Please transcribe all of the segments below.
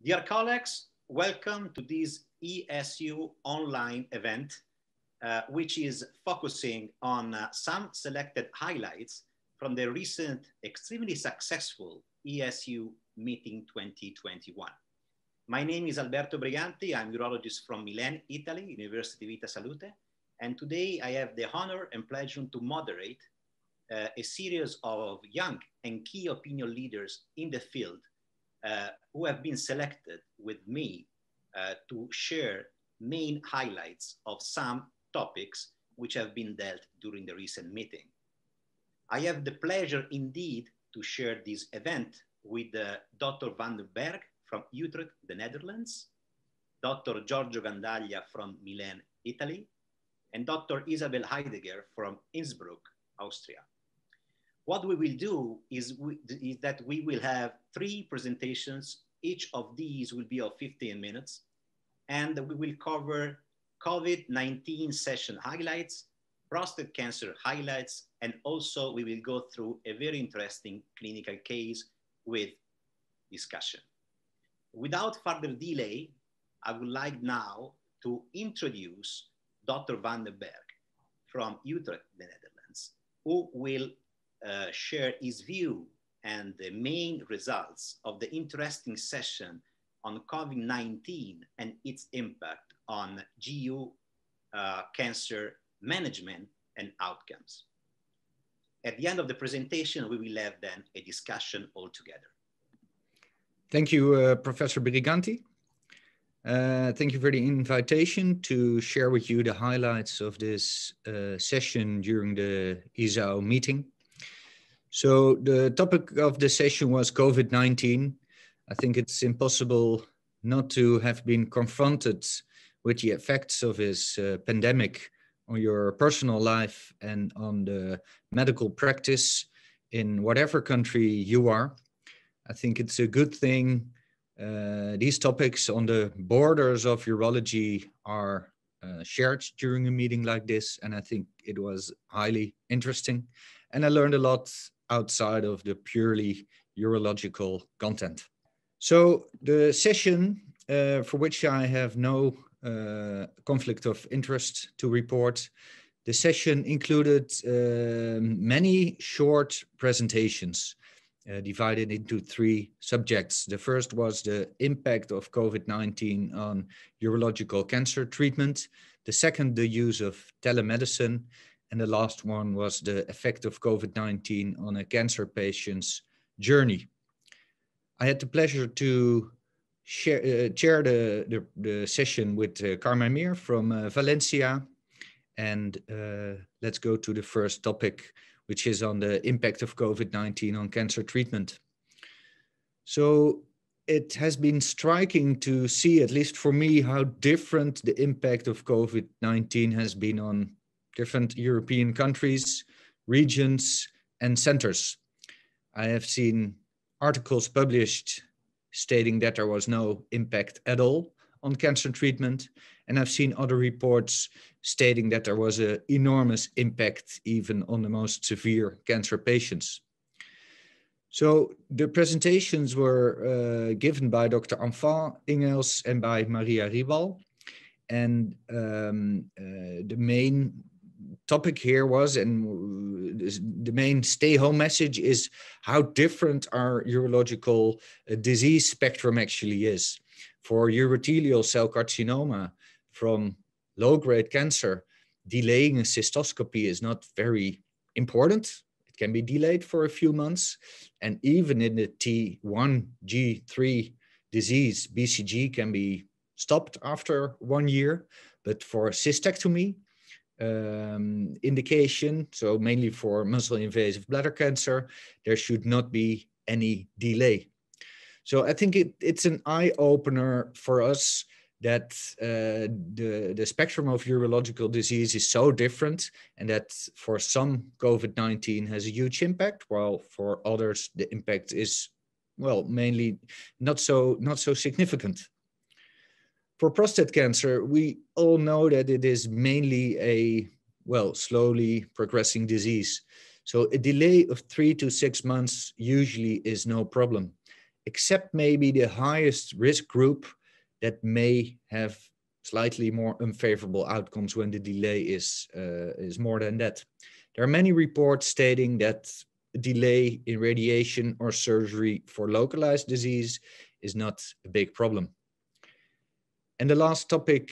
Dear colleagues, welcome to this ESOU Online event, which is focusing on some selected highlights from the recent extremely successful ESOU meeting 2021. My name is Alberto Briganti. I'm a urologist from Milan, Italy, University Vita Salute. And today I have the honor and pleasure to moderate a series of young and key opinion leaders in the field who have been selected with me to share main highlights of some topics which have been dealt during the recent meeting. I have the pleasure indeed to share this event with Dr. Den Bergh from Utrecht, the Netherlands, Dr. Giorgio Gandaglia from Milan, Italy, and Dr. Isabel Heidegger from Innsbruck, Austria. What we will do is that we will have 3 presentations. Each of these will be of 15 minutes, and we will cover COVID-19 session highlights, prostate cancer highlights, and also we will go through a very interesting clinical case with discussion. Without further delay, I would like now to introduce Dr. Den Bergh from Utrecht, the Netherlands, who will share his view and the main results of the interesting session on COVID-19 and its impact on GU cancer management and outcomes. At the end of the presentation, we will have then a discussion all together. Thank you, Professor Briganti. Thank you for the invitation to share with you the highlights of this session during the ESOU meeting. So the topic of the session was COVID-19. I think it's impossible not to have been confronted with the effects of this pandemic on your personal life and on the medical practice in whatever country you are. I think it's a good thing these topics on the borders of urology are shared during a meeting like this, and I think it was highly interesting. And I learned a lot outside of the purely urological content. So the session for which I have no conflict of interest to report, the session included many short presentations divided into 3 subjects. The first was the impact of COVID-19 on urological cancer treatment. The second, the use of telemedicine. And the last one was the effect of COVID-19 on a cancer patient's journey. I had the pleasure to chair the session with Carmen Meer from Valencia. And let's go to the first topic, which is on the impact of COVID-19 on cancer treatment. So it has been striking to see, at least for me, how different the impact of COVID-19 has been on different European countries, regions, and centers. I have seen articles published stating that there was no impact at all on cancer treatment, and I've seen other reports stating that there was an enormous impact even on the most severe cancer patients. So the presentations were given by Dr. Enfant Ingels and by Maria Ribal, and the main topic here was, and the main stay-home message is how different our urological disease spectrum actually is. For urothelial cell carcinoma, from low-grade cancer, delaying a cystoscopy is not very important. It can be delayed for a few months. And even in the T1, G3 disease, BCG can be stopped after 1 year. But for cystectomy indication, so mainly for muscle-invasive bladder cancer, there should not be any delay. So I think it's an eye-opener for us that the spectrum of urological disease is so different, and that for some COVID-19 has a huge impact, while for others the impact is, well, mainly not so significant. For prostate cancer, we all know that it is mainly a, well, slowly progressing disease. So a delay of 3 to 6 months usually is no problem. except maybe the highest risk group that may have slightly more unfavorable outcomes when the delay is more than that. There are many reports stating that a delay in radiation or surgery for localized disease is not a big problem. And the last topic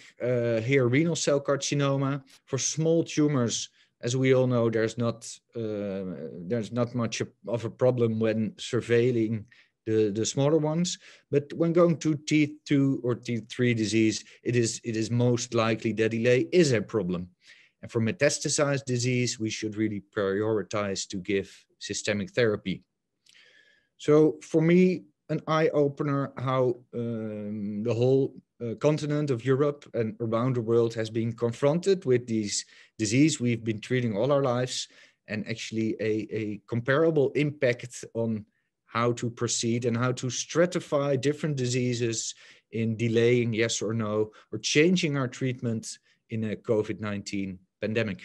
here, renal cell carcinoma. For small tumors, as we all know, there's not much of a problem when surveilling the smaller ones. But when going to T2 or T3 disease, it is most likely the delay is a problem. And for metastasized disease, we should really prioritize to give systemic therapy. So for me, an eye-opener how the whole continent of Europe and around the world has been confronted with these disease we've been treating all our lives, and actually a comparable impact on how to proceed and how to stratify different diseases in delaying yes or no, or changing our treatment in a COVID-19 pandemic.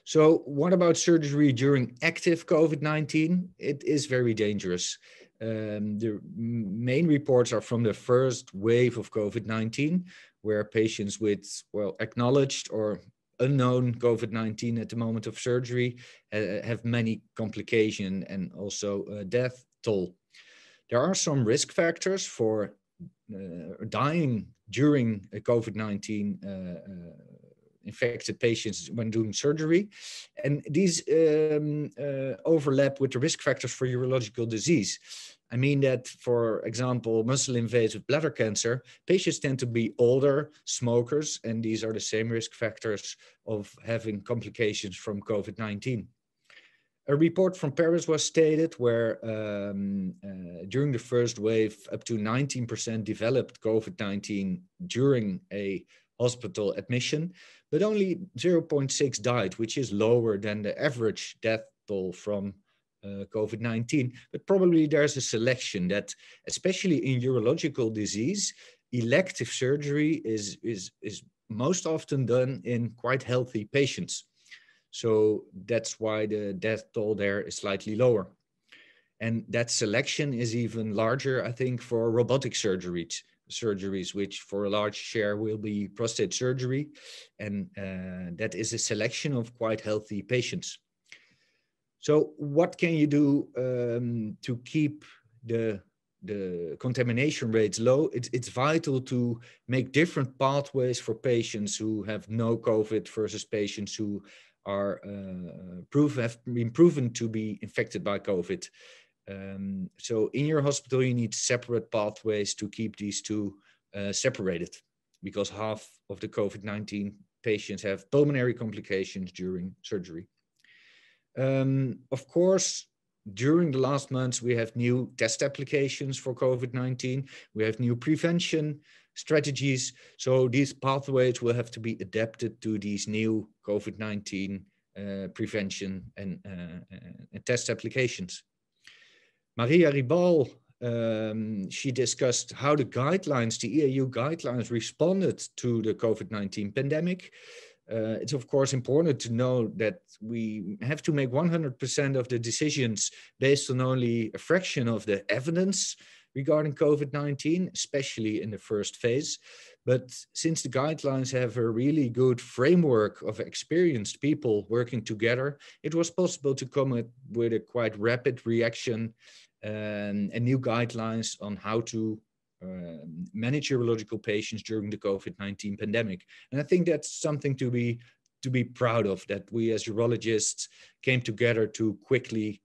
So what about surgery during active COVID-19? It is very dangerous. The main reports are from the first wave of COVID-19, where patients with, well, acknowledged or unknown COVID-19 at the moment of surgery have many complications and also death toll. There are some risk factors for dying during a COVID-19 infected patients when doing surgery. And these overlap with the risk factors for urological disease. I mean that, for example, muscle invasive bladder cancer, patients tend to be older, smokers, and these are the same risk factors of having complications from COVID-19. A report from Paris was stated where during the first wave, up to 19% developed COVID-19 during a hospital admission, but only 0.6 died, which is lower than the average death toll from COVID-19. But probably there's a selection that, especially in urological disease, elective surgery is most often done in quite healthy patients. So that's why the death toll there is slightly lower. And that selection is even larger, I think, for robotic surgeries, which for a large share will be prostate surgery. And that is a selection of quite healthy patients. So what can you do to keep the contamination rates low? It's vital to make different pathways for patients who have no COVID versus patients who are have been proven to be infected by COVID. So in your hospital, you need separate pathways to keep these two separated, because half of the COVID-19 patients have pulmonary complications during surgery. Of course, during the last months, we have new test applications for COVID-19. We have new prevention strategies. So these pathways will have to be adapted to these new COVID-19 prevention and test applications. Maria Ribal, she discussed how the guidelines, the ESOU guidelines, responded to the COVID-19 pandemic. It's of course important to know that we have to make 100% of the decisions based on only a fraction of the evidence regarding COVID-19, especially in the first phase. But since the guidelines have a really good framework of experienced people working together, it was possible to come up with a quite rapid reaction and new guidelines on how to manage urological patients during the COVID-19 pandemic. And I think that's something to be proud of, that we as urologists came together to quickly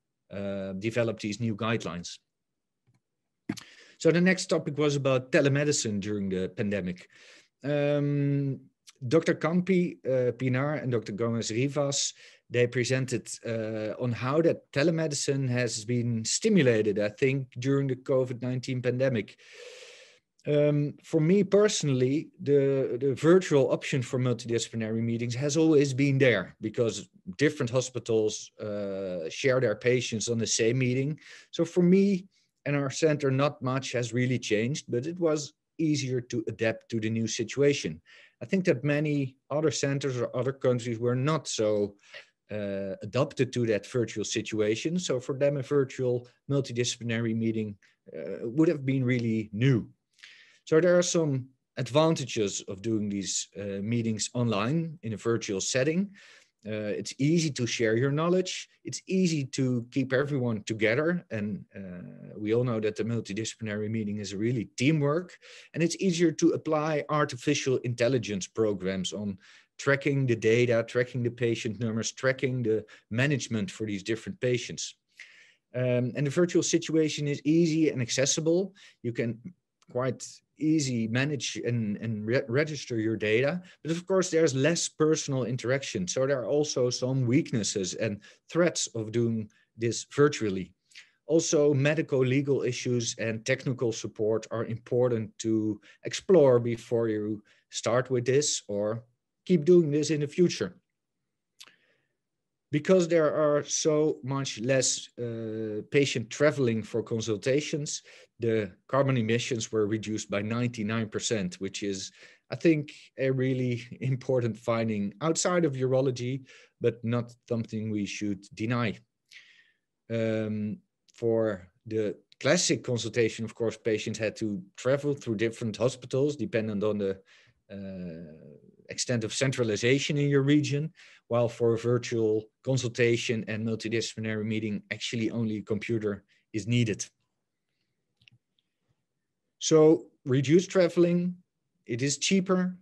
develop these new guidelines. So the next topic was about telemedicine during the pandemic. Dr. Campi, Pinar, and Dr. Gomez Rivas, they presented on how that telemedicine has been stimulated, I think, during the COVID-19 pandemic. For me personally, the virtual option for multidisciplinary meetings has always been there, because different hospitals share their patients on the same meeting. So for me and our center, not much has really changed, but it was easier to adapt to the new situation. I think that many other centers or other countries were not so adapted to that virtual situation. So for them, a virtual multidisciplinary meeting would have been really new. So there are some advantages of doing these meetings online in a virtual setting. It's easy to share your knowledge. It's easy to keep everyone together. And we all know that the multidisciplinary meeting is really teamwork. And it's easier to apply artificial intelligence programs on tracking the data, tracking the patient numbers, tracking the management for these different patients. And the virtual situation is easy and accessible. You can quite easy manage and register your data, but of course there's less personal interaction. So there are also some weaknesses and threats of doing this virtually. Also, medical legal issues and technical support are important to explore before you start with this or keep doing this in the future. Because there are so much less patient traveling for consultations, the carbon emissions were reduced by 99%, which is, I think, a really important finding outside of urology, but not something we should deny. For the classic consultation, of course, patients had to travel through different hospitals, dependent on the extent of centralization in your region, while for a virtual consultation and multidisciplinary meeting, actually only a computer is needed. So reduced traveling, it is cheaper,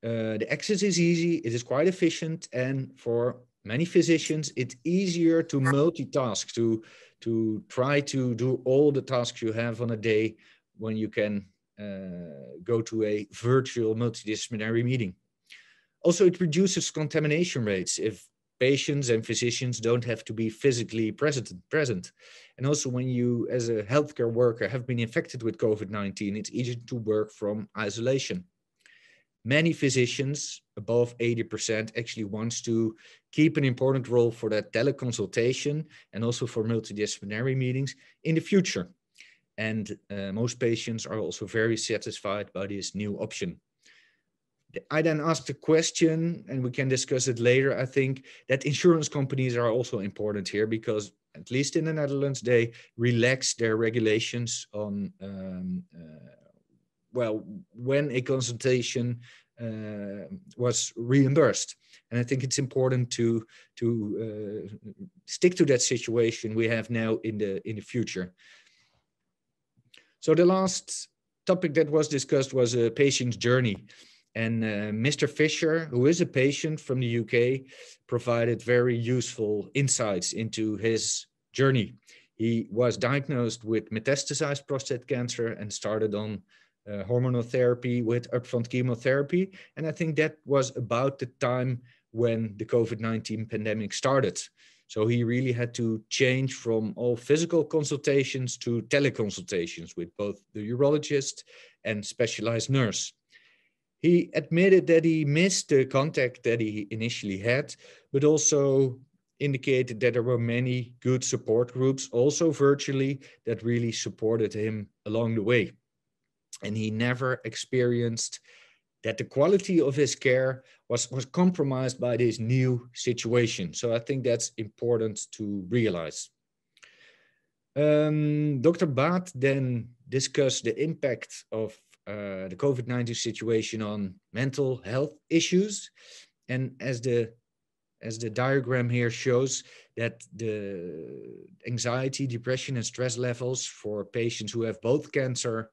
the access is easy, it is quite efficient, and for many physicians, it's easier to multitask, to try to do all the tasks you have on a day when you can go to a virtual multidisciplinary meeting. Also, it reduces contamination rates if patients and physicians don't have to be physically present. And also when you, as a healthcare worker, have been infected with COVID-19, it's easier to work from isolation. Many physicians, above 80%, actually wants to keep an important role for that teleconsultation and also for multidisciplinary meetings in the future. And most patients are also very satisfied by this new option. I then asked a question, and we can discuss it later. I think that insurance companies are also important here because, at least in the Netherlands, they relax their regulations on, well, when a consultation was reimbursed. And I think it's important to stick to that situation we have now in the future. So the last topic that was discussed was a patient's journey. And Mr. Fisher, who is a patient from the UK, provided very useful insights into his journey. He was diagnosed with metastasized prostate cancer and started on hormonal therapy with upfront chemotherapy. And I think that was about the time when the COVID-19 pandemic started. So he really had to change from all physical consultations to teleconsultations with both the urologist and specialized nurse. He admitted that he missed the contact that he initially had, but also indicated that there were many good support groups, also virtually, that really supported him along the way. And he never experienced that the quality of his care was compromised by this new situation. So I think that's important to realize. Dr. Baat then discussed the impact of the COVID-19 situation on mental health issues. And as the diagram here shows, that the anxiety, depression, and stress levels for patients who have both cancer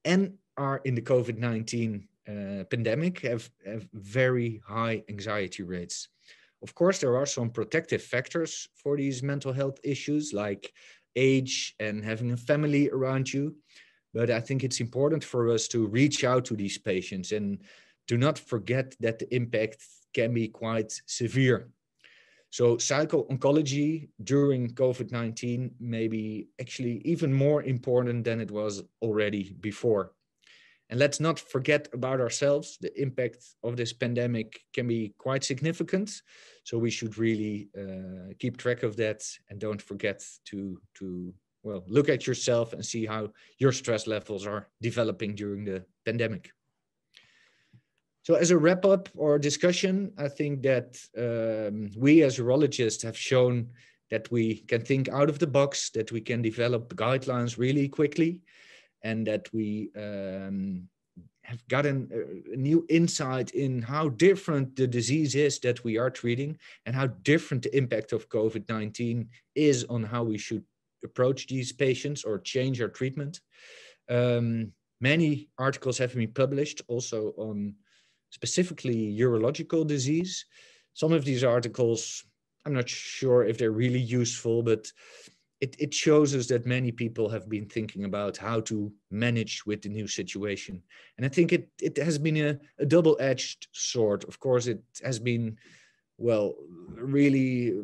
and are in the COVID-19 pandemic have very high anxiety rates. Of course, there are some protective factors for these mental health issues, like age and having a family around you. But I think it's important for us to reach out to these patients and do not forget that the impact can be quite severe. So psycho-oncology during COVID-19 may be actually even more important than it was already before. And let's not forget about ourselves. The impact of this pandemic can be quite significant. So we should really keep track of that and don't forget to well, look at yourself and see how your stress levels are developing during the pandemic. So as a wrap up or discussion, I think that we as urologists have shown that we can think out of the box, that we can develop guidelines really quickly, and that we have gotten a new insight in how different the disease is that we are treating and how different the impact of COVID-19 is on how we should approach these patients or change our treatment. Many articles have been published also on specifically urological disease. Some of these articles, I'm not sure if they're really useful, but it shows us that many people have been thinking about how to manage with the new situation. And I think it has been a double-edged sword. Of course, it has been, well, really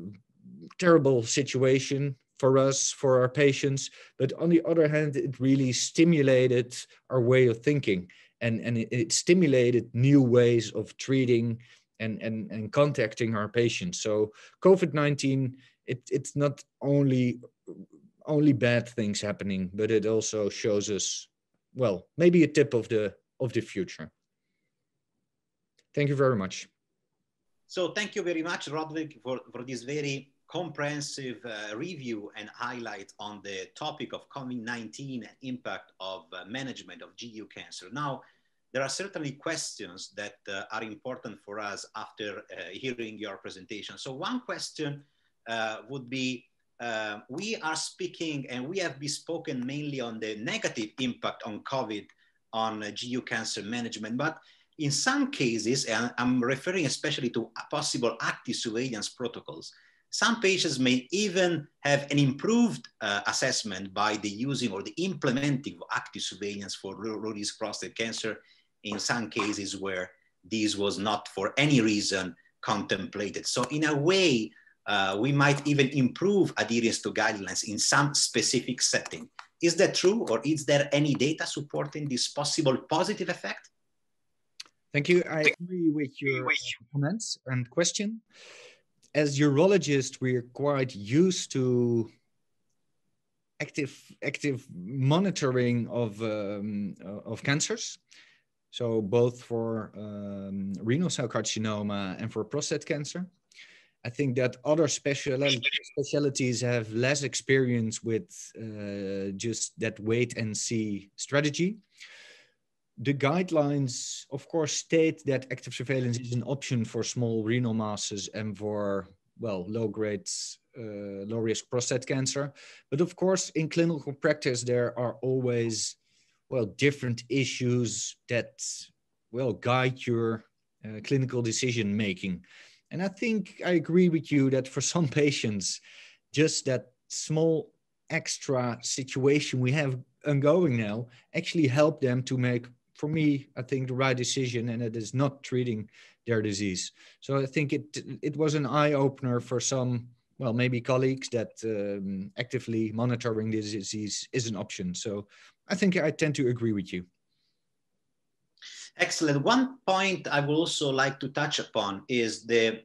terrible situation for us, for our patients. But on the other hand, it really stimulated our way of thinking. And it stimulated new ways of treating and contacting our patients. So COVID-19, it's not only bad things happening, but it also shows us, well, maybe a tip of the future. Thank you very much. So thank you very much, Roderick, for this very comprehensive review and highlight on the topic of COVID-19 and impact of management of GU cancer. Now, there are certainly questions that are important for us after hearing your presentation. So one question would be, we are speaking and we have bespoken mainly on the negative impact on COVID on GU cancer management, but in some cases, and I'm referring especially to possible active surveillance protocols, some patients may even have an improved assessment by the using or the implementing of active surveillance for low-risk prostate cancer in some cases where this was not for any reason contemplated. So in a way, we might even improve adherence to guidelines in some specific setting. Is that true, or is there any data supporting this possible positive effect? Thank you. I agree with your comments and question. As urologists, we're quite used to active monitoring of cancers. So both for renal cell carcinoma and for prostate cancer. I think that other specialties have less experience with just that wait and see strategy. The guidelines, of course, state that active surveillance is an option for small renal masses and for, well, low-risk prostate cancer. But of course, in clinical practice, there are always, well, different issues that, well, guide your clinical decision making. And I think I agree with you that for some patients, just that small extra situation we have ongoing now actually help them to make, for me, I think the right decision, and it is not treating their disease. So I think it was an eye-opener for some, well, maybe colleagues that actively monitoring this disease is an option. So I think I tend to agree with you. Excellent. One point I would also like to touch upon is the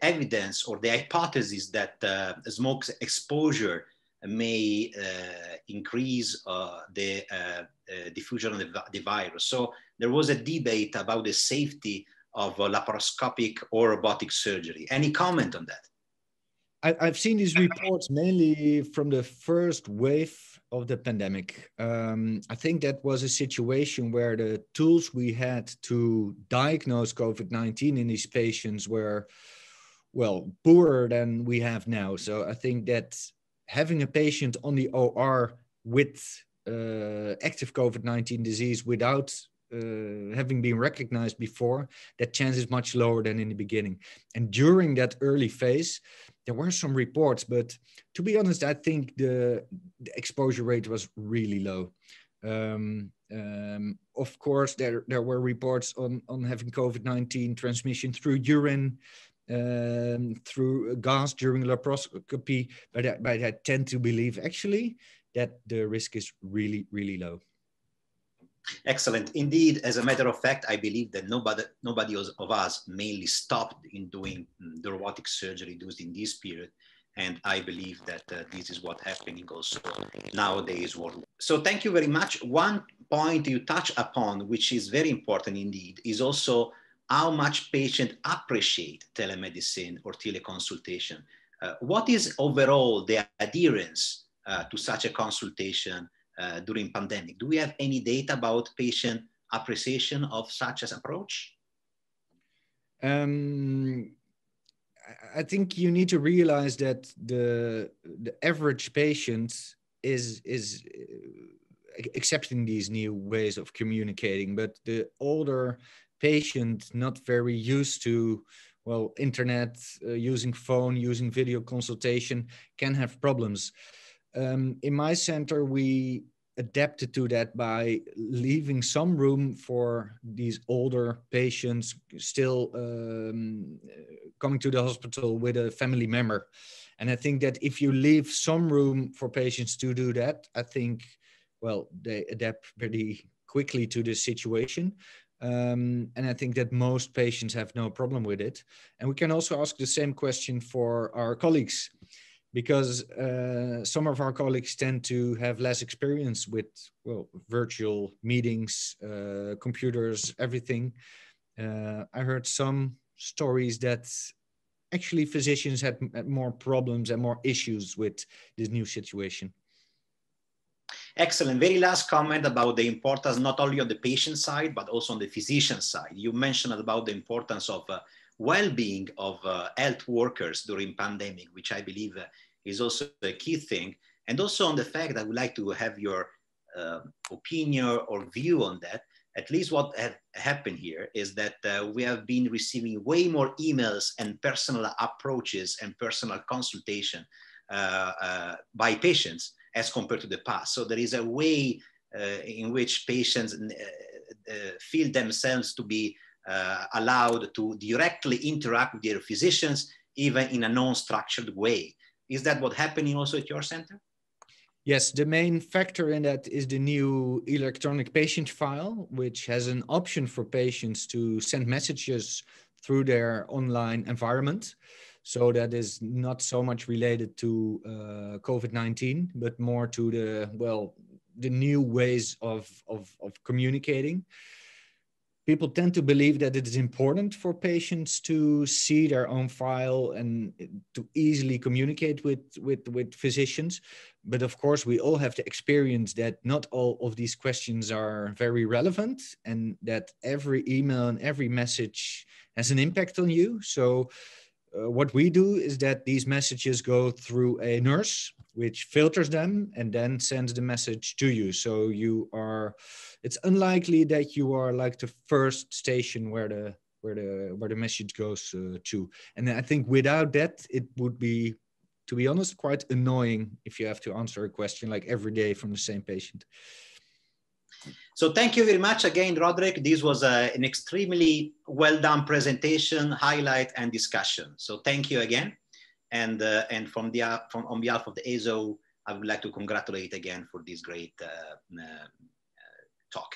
evidence or the hypothesis that smoke exposure may increase the diffusion of the virus. So there was a debate about the safety of laparoscopic or robotic surgery. Any comment on that? I've seen these reports mainly from the first wave of the pandemic. I think that was a situation where the tools we had to diagnose COVID-19 in these patients were, well, poorer than we have now. So I think that having a patient on the OR with active COVID-19 disease without having been recognized before, that chance is much lower than in the beginning. And during that early phase, there were some reports, but to be honest, I think the exposure rate was really low. Of course, there were reports on having COVID-19 transmission through urine, through gas during laparoscopy, but I tend to believe actually that the risk is really, really low. Excellent. Indeed, as a matter of fact, I believe that nobody of us mainly stopped in doing the robotic surgery during this period And I believe that this is what's happening also nowadays worldwide. So thank you very much. One point you touch upon, which is very important indeed, is also how much patients appreciate telemedicine or teleconsultation. What is overall the adherence to such a consultation during pandemic? Do we have any data about patient appreciation of such an approach? I think you need to realize that the average patient is accepting these new ways of communicating, but the older patient, not very used to, well, internet, using phone, using video consultation, can have problems. In my center, we adapted to that by leaving some room for these older patients still coming to the hospital with a family member. And I think that if you leave some room for patients to do that, I think, well, they adapt pretty quickly to the situation. And I think that most patients have no problem with it. And we can also ask the same question for our colleagues, because some of our colleagues tend to have less experience with, well, virtual meetings, computers, everything. I heard some stories that actually physicians had more problems and more issues with this new situation. Excellent. Very last comment about the importance, not only on the patient side, but also on the physician side. You mentioned about the importance of well-being of health workers during pandemic, which I believe is also a key thing. And also on the fact that I would like to have your opinion or view on that. At least what has happened here is that we have been receiving way more emails and personal approaches and personal consultation by patients as compared to the past. So there is a way in which patients feel themselves to be allowed to directly interact with their physicians, even in a non-structured way. Is that what's happening also at your center? Yes, the main factor in that is the new electronic patient file, which has an option for patients to send messages through their online environment. So that is not so much related to COVID-19, but more to the, well, the new ways of communicating. People tend to believe that it is important for patients to see their own file and to easily communicate with physicians. But of course, we all have to experience that not all of these questions are very relevant, and that every email and every message has an impact on you. So what we do is that these messages go through a nurse, which filters them and then sends the message to you. So you are, it's unlikely that you are like the first station where the message goes to. And I think without that, it would be, to be honest, quite annoying if you have to answer a question like every day from the same patient. So thank you very much again, Roderick. This was an extremely well done presentation, highlight, and discussion. So thank you again. And on behalf of the ESOU, I would like to congratulate again for this great talk.